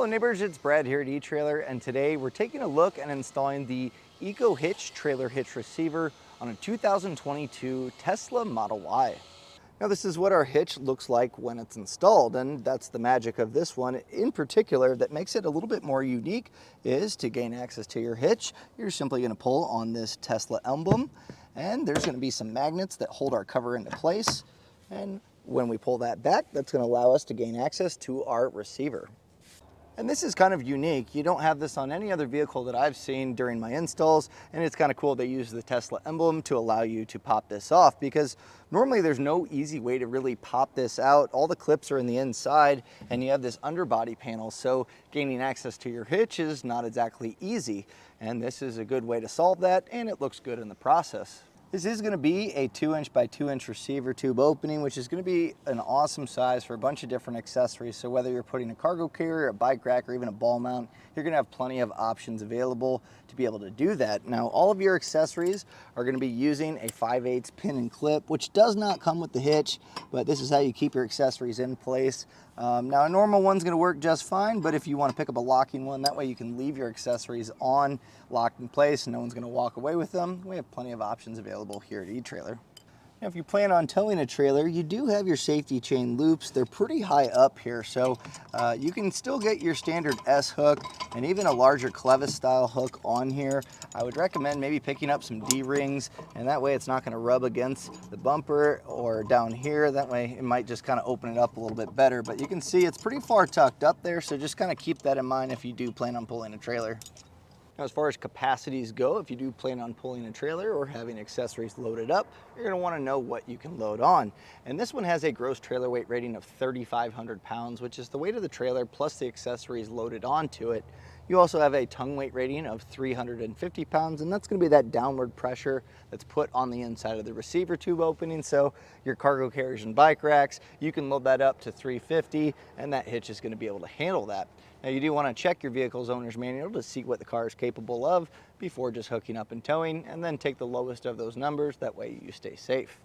Hello neighbors, it's Brad here at eTrailer, and today we're taking a look at installing the EcoHitch Trailer Hitch receiver on a 2022 Tesla Model Y. Now this is what our hitch looks like when it's installed, and that's the magic of this one in particular that makes it a little bit more unique. Is to gain access to your hitch, you're simply going to pull on this Tesla emblem, and there's going to be some magnets that hold our cover into place, and when we pull that back, that's going to allow us to gain access to our receiver. And this is kind of unique. You don't have this on any other vehicle that I've seen during my installs, and it's kind of cool they use the Tesla emblem to allow you to pop this off, because normally there's no easy way to really pop this out. All the clips are in the inside and you have this underbody panel, so gaining access to your hitch is not exactly easy, and this is a good way to solve that, and it looks good in the process. This is going to be a 2" by 2" receiver tube opening, which is going to be an awesome size for a bunch of different accessories. So whether you're putting a cargo carrier, a bike rack, or even a ball mount, you're going to have plenty of options available to be able to do that. Now, all of your accessories are going to be using a 5/8 pin and clip, which does not come with the hitch, but this is how you keep your accessories in place. Now, a normal one's going to work just fine, but if you want to pick up a locking one, that way you can leave your accessories on, locked in place, and no one's going to walk away with them. We have plenty of options available here at eTrailer. Now, if you plan on towing a trailer, you do have your safety chain loops. They're pretty high up here, so you can still get your standard S hook and even a larger clevis style hook on here. I would recommend maybe picking up some D-rings, and that way it's not going to rub against the bumper or down here. That way it might just kind of open it up a little bit better, but you can see it's pretty far tucked up there, so just kind of keep that in mind if you do plan on pulling a trailer. Now, as far as capacities go, if you do plan on pulling a trailer or having accessories loaded up, you're going to want to know what you can load on. And this one has a gross trailer weight rating of 3,500 pounds, which is the weight of the trailer plus the accessories loaded onto it. You also have a tongue weight rating of 350 pounds, and that's going to be that downward pressure that's put on the inside of the receiver tube opening. So your cargo carriers and bike racks, you can load that up to 350, and that hitch is going to be able to handle that. Now, you do want to check your vehicle's owner's manual to see what the car is capable of before just hooking up and towing, and then take the lowest of those numbers. That way you stay safe.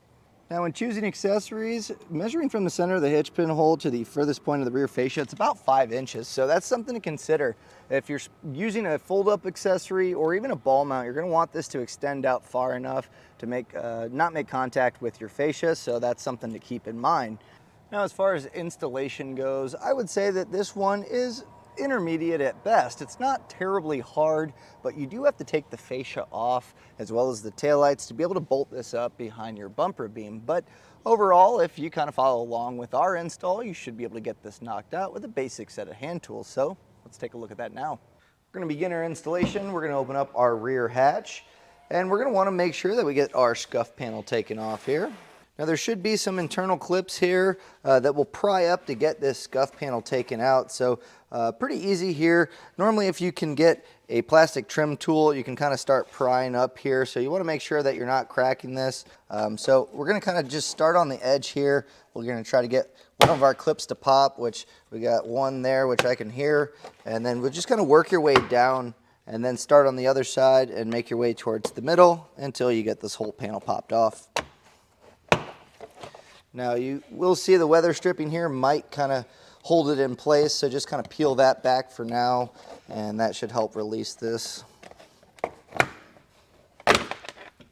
Now, when choosing accessories, measuring from the center of the hitch pin hole to the furthest point of the rear fascia, it's about 5 inches. So that's something to consider. If you're using a fold-up accessory or even a ball mount, you're going to want this to extend out far enough to not make contact with your fascia. So that's something to keep in mind. Now, as far as installation goes, I would say that this one is intermediate at best. It's not terribly hard, but you do have to take the fascia off as well as the taillights to be able to bolt this up behind your bumper beam. But overall, if you kind of follow along with our install, you should be able to get this knocked out with a basic set of hand tools. So let's take a look at that now. We're going to begin our installation. We're going to open up our rear hatch, and we're going to want to make sure that we get our scuff panel taken off here. Now, there should be some internal clips here that will pry up to get this scuff panel taken out. So pretty easy here. Normally, if you can get a plastic trim tool, you can kind of start prying up here. So you want to make sure that you're not cracking this. So we're going to kind of just start on the edge here. We're going to try to get one of our clips to pop, which we got one there, which I can hear. And then we'll just kind of work your way down and then start on the other side and make your way towards the middle until you get this whole panel popped off. Now, you will see the weather stripping here might kind of hold it in place, so just kind of peel that back for now, and that should help release this.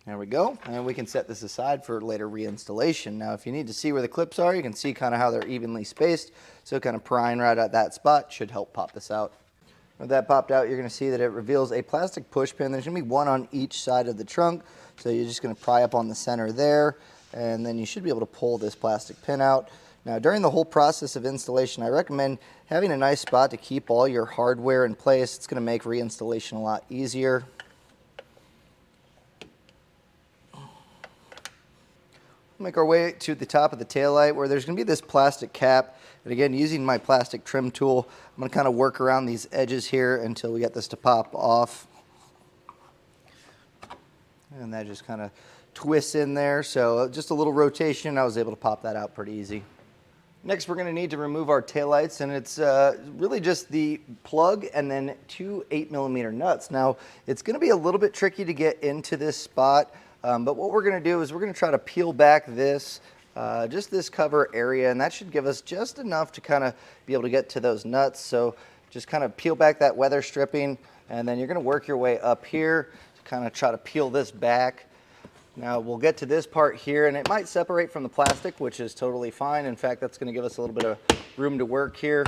There we go, and we can set this aside for later reinstallation. Now, if you need to see where the clips are, you can see kind of how they're evenly spaced, so kind of prying right at that spot should help pop this out. With that popped out, you're going to see that it reveals a plastic push pin. There's going to be one on each side of the trunk, so you're just going to pry up on the center there, and then you should be able to pull this plastic pin out. Now, during the whole process of installation, I recommend having a nice spot to keep all your hardware in place. It's going to make reinstallation a lot easier. Make our way to the top of the taillight where there's going to be this plastic cap. And again, using my plastic trim tool, I'm going to kind of work around these edges here until we get this to pop off. And that just kind of twists in there, so just a little rotation, I was able to pop that out pretty easy. Next, we're going to need to remove our taillights, and it's really just the plug and then 2 8mm nuts. Now, it's going to be a little bit tricky to get into this spot, but what we're going to do is we're going to try to peel back this, just this cover area, and that should give us just enough to kind of be able to get to those nuts. So just kind of peel back that weather stripping, and then you're going to work your way up here to kind of try to peel this back. Now we'll get to this part here, and it might separate from the plastic, which is totally fine. In fact, that's going to give us a little bit of room to work here.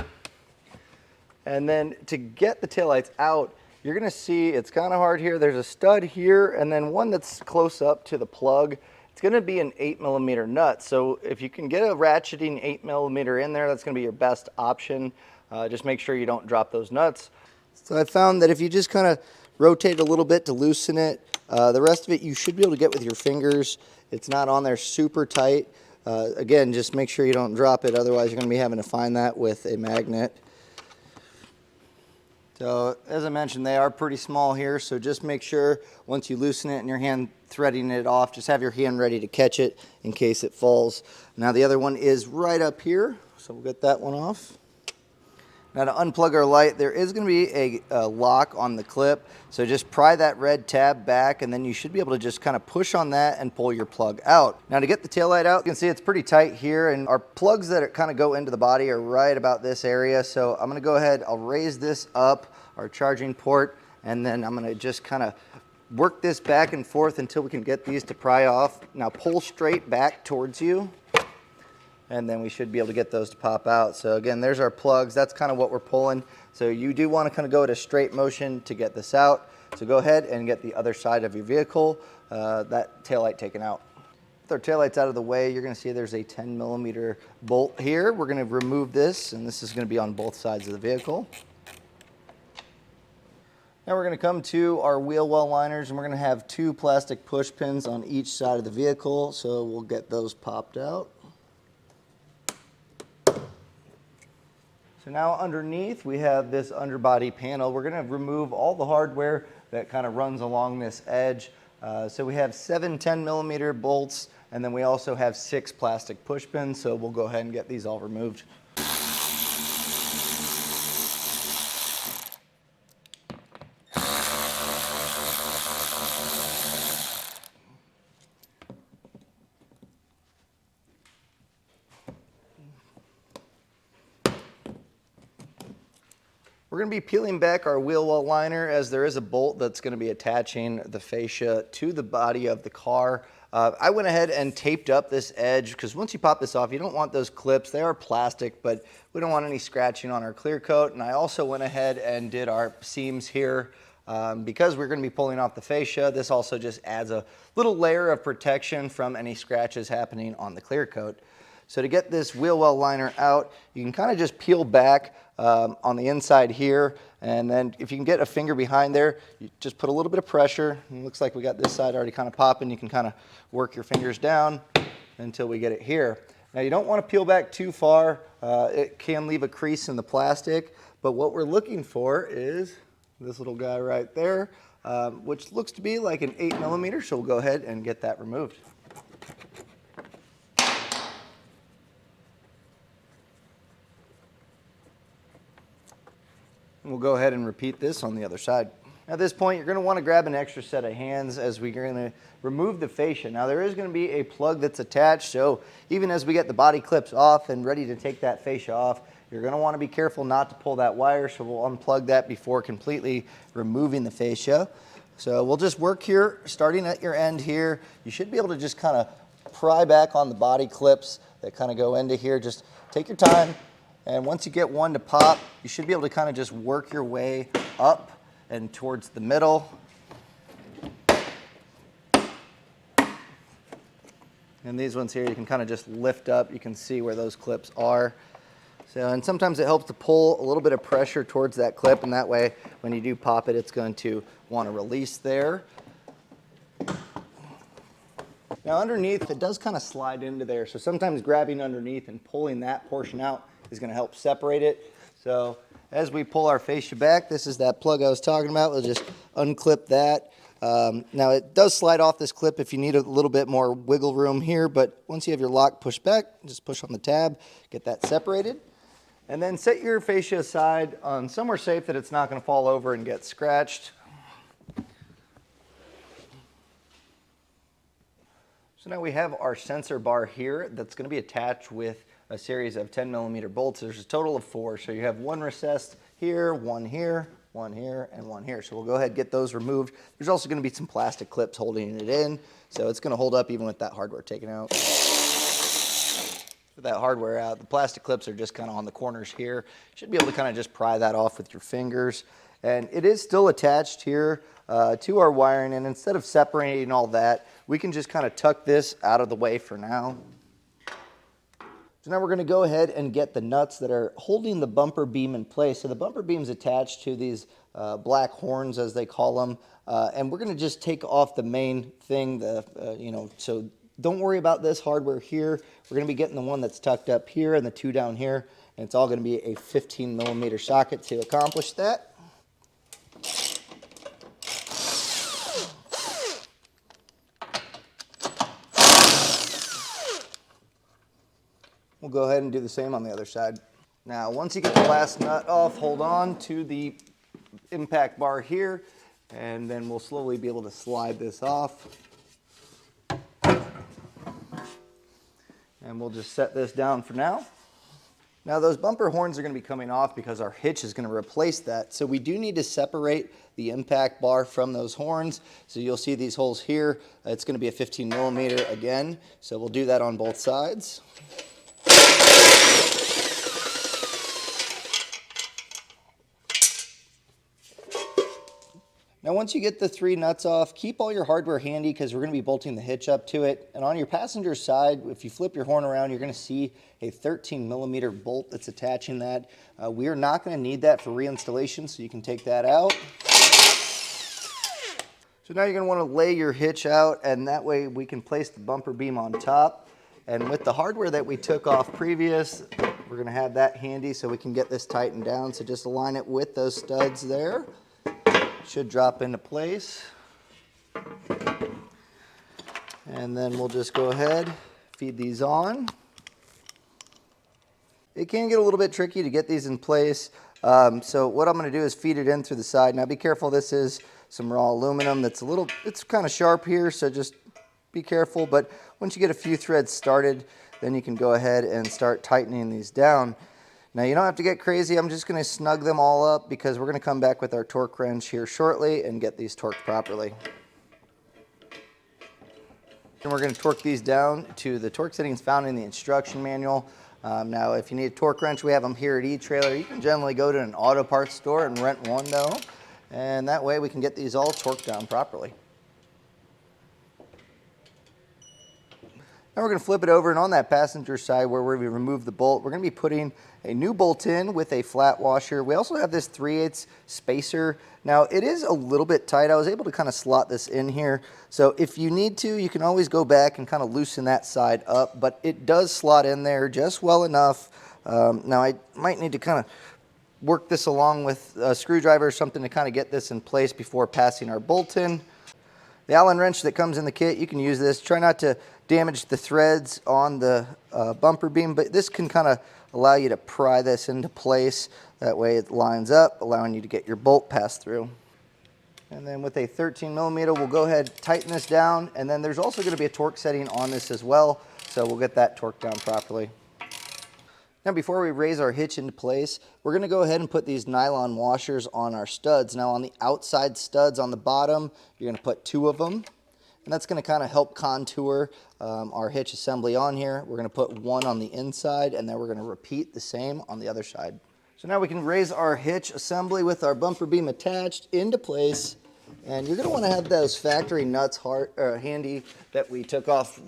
And then to get the taillights out, you're going to see it's kind of hard here. There's a stud here, and then one that's close up to the plug. It's going to be an 8mm nut. So if you can get a ratcheting 8mm in there, that's going to be your best option. Just make sure you don't drop those nuts. So I found that if you just kind of rotate a little bit to loosen it, the rest of it you should be able to get with your fingers. It's not on there super tight. Again, just make sure you don't drop it, otherwise you're going to be having to find that with a magnet. So as I mentioned, they are pretty small here, so just make sure once you loosen it and your hand threading it off, just have your hand ready to catch it in case it falls. Now the other one is right up here, so we'll get that one off. Now to unplug our light, there is going to be a lock on the clip, so just pry that red tab back, and then you should be able to just kind of push on that and pull your plug out. Now to get the taillight out, you can see it's pretty tight here, and our plugs that kind of go into the body are right about this area. So I'm going to go ahead, I'll raise this up, our charging port, and then I'm going to just kind of work this back and forth until we can get these to pry off. Now pull straight back towards you, and then we should be able to get those to pop out. So again, there's our plugs. That's kind of what we're pulling. So you do want to kind of go at a straight motion to get this out. So go ahead and get the other side of your vehicle, that taillight taken out. With our taillights out of the way, you're going to see there's a 10mm bolt here. We're going to remove this, and this is going to be on both sides of the vehicle. Now we're going to come to our wheel well liners, and we're going to have 2 plastic push pins on each side of the vehicle. So we'll get those popped out. So now underneath we have this underbody panel. We're going to remove all the hardware that kind of runs along this edge. So we have 7 10mm bolts, and then we also have 6 plastic push pins. So we'll go ahead and get these all removed. We're going to be peeling back our wheel well liner, as there is a bolt that's going to be attaching the fascia to the body of the car. I went ahead and taped up this edge, because once you pop this off, you don't want those clips. They are plastic, but we don't want any scratching on our clear coat. And I also went ahead and did our seams here. Because we're going to be pulling off the fascia, this also just adds a little layer of protection from any scratches happening on the clear coat. So to get this wheel well liner out, you can kind of just peel back on the inside here, and then if you can get a finger behind there, you just put a little bit of pressure. It looks like we got this side already kind of popping. You can kind of work your fingers down until we get it here. Now you don't want to peel back too far. It can leave a crease in the plastic, but what we're looking for is this little guy right there, which looks to be like an 8mm, so we'll go ahead and get that removed. We'll go ahead and repeat this on the other side. At this point, you're going to want to grab an extra set of hands as we're going to remove the fascia. Now there is going to be a plug that's attached, so even as we get the body clips off and ready to take that fascia off, you're going to want to be careful not to pull that wire, so we'll unplug that before completely removing the fascia. So we'll just work here, starting at your end here. You should be able to just kind of pry back on the body clips that kind of go into here. Just take your time. And once you get one to pop, you should be able to kind of just work your way up and towards the middle. And these ones here, you can kind of just lift up. You can see where those clips are. So, and sometimes it helps to pull a little bit of pressure towards that clip, and that way, when you do pop it, it's going to want to release there. Now underneath, it does kind of slide into there. So sometimes grabbing underneath and pulling that portion out is going to help separate it. So as we pull our fascia back, this is that plug I was talking about. We'll just unclip that. Now it does slide off this clip if you need a little bit more wiggle room here, but once you have your lock pushed back, just push on the tab, get that separated. And then set your fascia aside on somewhere safe that it's not going to fall over and get scratched. So now we have our sensor bar here that's going to be attached with a series of 10mm bolts. There's a total of 4, so you have one recessed here, one here, one here, and one here. So we'll go ahead and get those removed. There's also going to be some plastic clips holding it in, so it's going to hold up even with that hardware taken out. With that hardware out, the plastic clips are just kind of on the corners here. You should be able to kind of just pry that off with your fingers. And it is still attached here to our wiring, and instead of separating all that, we can just kind of tuck this out of the way for now. So now we're going to go ahead and get the nuts that are holding the bumper beam in place. So the bumper beam's attached to these black horns, as they call them, and we're going to just take off the main thing, so don't worry about this hardware here. We're going to be getting the one that's tucked up here and the two down here, and it's all going to be a 15mm socket to accomplish that. We'll go ahead and do the same on the other side. Now, once you get the last nut off, hold on to the impact bar here, and then we'll slowly be able to slide this off. And we'll just set this down for now. Now, those bumper horns are going to be coming off because our hitch is going to replace that. So we do need to separate the impact bar from those horns. So you'll see these holes here. It's going to be a 15mm again. So we'll do that on both sides. Now, once you get the 3 nuts off, keep all your hardware handy because we're going to be bolting the hitch up to it. And on your passenger side, if you flip your horn around, you're going to see a 13mm bolt that's attaching that. We are not going to need that for reinstallation, so you can take that out. So now you're going to want to lay your hitch out, and that way we can place the bumper beam on top. And with the hardware that we took off previous, we're going to have that handy so we can get this tightened down. So just align it with those studs there. Should drop into place. And then we'll just go ahead, feed these on. It can get a little bit tricky to get these in place. So what I'm going to do is feed it in through the side. Now be careful, this is some raw aluminum that's it's kind of sharp here, so just be careful. But once you get a few threads started, then you can go ahead and start tightening these down. Now, you don't have to get crazy. I'm just going to snug them all up because we're going to come back with our torque wrench here shortly and get these torqued properly. And we're going to torque these down to the torque settings found in the instruction manual. Now, if you need a torque wrench, we have them here at eTrailer. You can generally go to an auto parts store and rent one though, and that way we can get these all torqued down properly. Now we're going to flip it over, and on that passenger side where we remove the bolt, we're going to be putting a new bolt in with a flat washer. We also have this 3/8 spacer. Now it is a little bit tight. I was able to kind of slot this in here. So if you need to, you can always go back and kind of loosen that side up, but it does slot in there just well enough. Now I might need to kind of work this along with a screwdriver or something to kind of get this in place before passing our bolt in. The Allen wrench that comes in the kit, you can use this. Try not to damage the threads on the bumper beam, but this can kind of allow you to pry this into place. That way it lines up, allowing you to get your bolt passed through. And then with a 13mm, we'll go ahead, tighten this down, and then there's also going to be a torque setting on this as well, so we'll get that torqued down properly. Now before we raise our hitch into place, we're going to go ahead and put these nylon washers on our studs. Now on the outside studs on the bottom, you're going to put 2 of them. And that's going to kind of help contour our hitch assembly on here. We're going to put 1 on the inside, and then we're going to repeat the same on the other side. So now we can raise our hitch assembly with our bumper beam attached into place. And you're going to want to have those factory nuts handy that we took off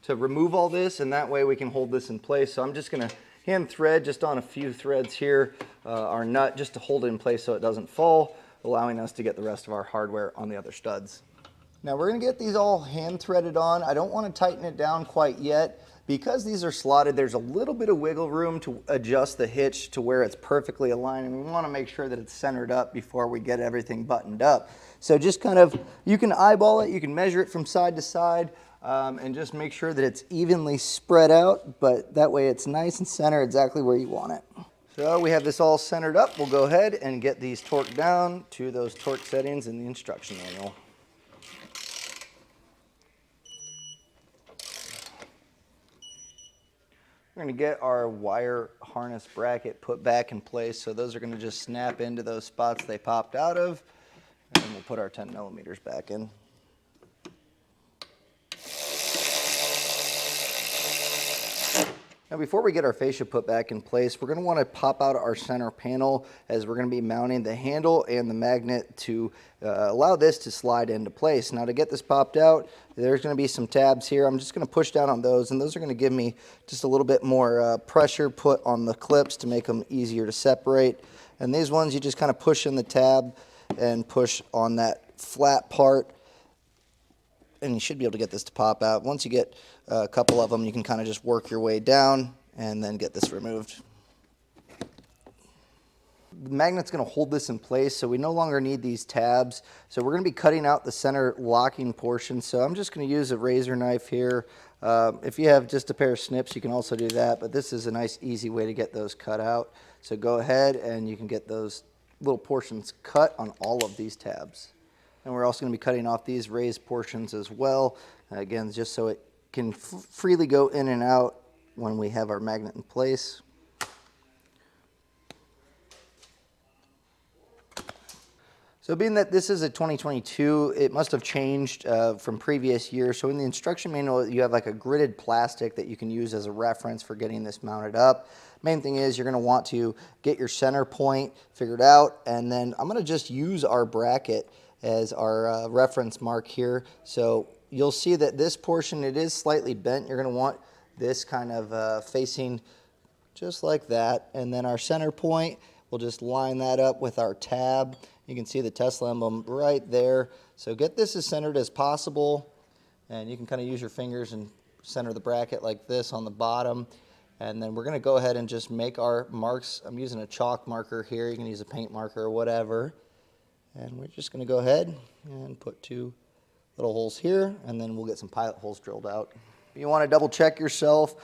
to remove all this, and that way we can hold this in place. So I'm just going to hand thread just on a few threads here, our nut, just to hold it in place so it doesn't fall, allowing us to get the rest of our hardware on the other studs. Now we're going to get these all hand threaded on. I don't want to tighten it down quite yet. Because these are slotted, there's a little bit of wiggle room to adjust the hitch to where it's perfectly aligned, and we want to make sure that it's centered up before we get everything buttoned up. So just kind of, you can eyeball it, you can measure it from side to side, and just make sure that it's evenly spread out, but that way it's nice and centered exactly where you want it. So we have this all centered up. We'll go ahead and get these torqued down to those torque settings in the instruction manual. We're going to get our wire harness bracket put back in place. So those are going to just snap into those spots they popped out of. And then we'll put our 10 millimeters back in. Now before we get our fascia put back in place, we're going to want to pop out our center panel as we're going to be mounting the handle and the magnet to allow this to slide into place. Now to get this popped out, there's going to be some tabs here. I'm just going to push down on those, and those are going to give me just a little bit more pressure put on the clips to make them easier to separate. And these ones, you just kind of push in the tab and push on that flat part, and you should be able to get this to pop out. Once you get a couple of them, you can kind of just work your way down and then get this removed. The magnet's going to hold this in place, so we no longer need these tabs. So we're going to be cutting out the center locking portion. So I'm just going to use a razor knife here. If you have just a pair of snips, you can also do that, but this is a nice, easy way to get those cut out. So go ahead and you can get those little portions cut on all of these tabs. And we're also going to be cutting off these raised portions as well, again, just so it can freely go in and out when we have our magnet in place. So being that this is a 2022, it must have changed from previous years. So in the instruction manual, you have like a gridded plastic that you can use as a reference for getting this mounted up. Main thing is you're going to want to get your center point figured out, and then I'm going to just use our bracket as our reference mark here. So you'll see that this portion, it is slightly bent. You're going to want this kind of facing just like that, and then our center point, we'll just line that up with our tab. You can see the Tesla emblem right there. So get this as centered as possible, and you can kind of use your fingers and center the bracket like this on the bottom. And then we're going to go ahead and just make our marks. I'm using a chalk marker here. You can use a paint marker or whatever. And we're just going to go ahead and put 2 little holes here, and then we'll get some pilot holes drilled out. If you want to double check yourself,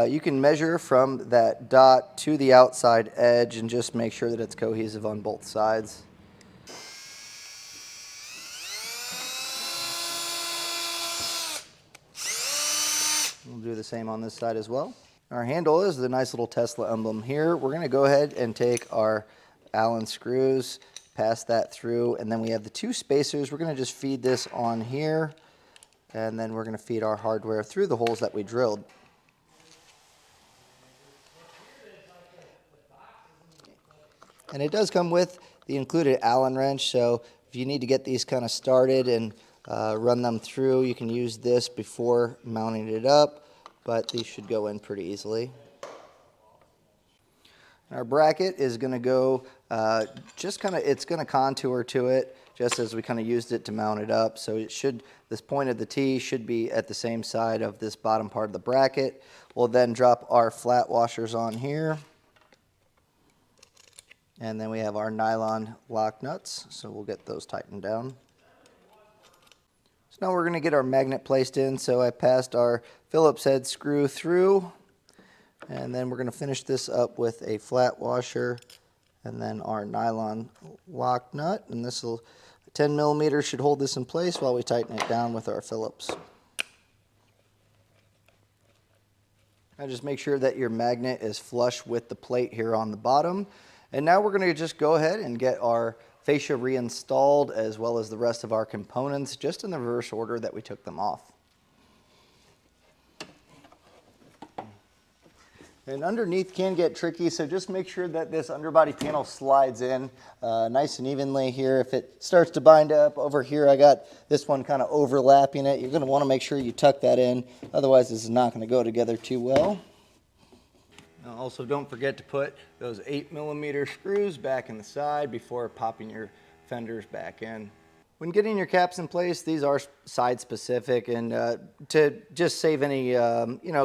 you can measure from that dot to the outside edge and just make sure that it's cohesive on both sides. We'll do the same on this side as well. Our handle is the nice little Tesla emblem here. We're going to go ahead and take our Allen screws, pass that through, and then we have the 2 spacers. We're going to just feed this on here, and then we're going to feed our hardware through the holes that we drilled. And it does come with the included Allen wrench, so if you need to get these kind of started and run them through, you can use this before mounting it up, but these should go in pretty easily. Our bracket is going to go just kind of, it's going to contour to it just as we kind of used it to mount it up. So it should, this point of the T should be at the same side of this bottom part of the bracket. We'll then drop our flat washers on here. And then we have our nylon lock nuts, so we'll get those tightened down. So now we're going to get our magnet placed in. So I passed our Phillips head screw through. And then we're going to finish this up with a flat washer and then our nylon lock nut. And this will, 10 millimeters should hold this in place while we tighten it down with our Phillips. Now just make sure that your magnet is flush with the plate here on the bottom. And now we're going to just go ahead and get our fascia reinstalled as well as the rest of our components just in the reverse order that we took them off. And underneath can get tricky, so just make sure that this underbody panel slides in nice and evenly here. If it starts to bind up over here, I got this one kind of overlapping it. You're going to want to make sure you tuck that in, otherwise this is not going to go together too well. Now also don't forget to put those 8mm screws back in the side before popping your fenders back in. When getting your caps in place, these are side specific, and to just save any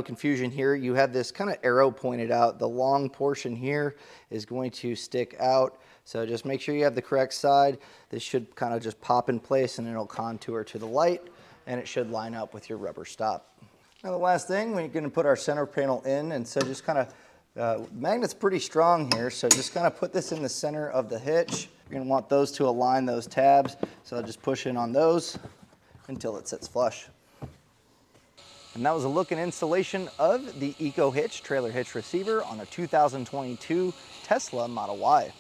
confusion here, you have this kind of arrow pointed out. The long portion here is going to stick out, so just make sure you have the correct side. This should kind of just pop in place and it'll contour to the light, and it should line up with your rubber stop. Now the last thing, we're going to put our center panel in, and so just kind of, magnet's pretty strong here, so just kind of put this in the center of the hitch. You're going to want those to align those tabs, so I'll just push in on those until it sits flush. And that was a look and installation of the EcoHitch Trailer Hitch receiver on a 2022 Tesla Model Y.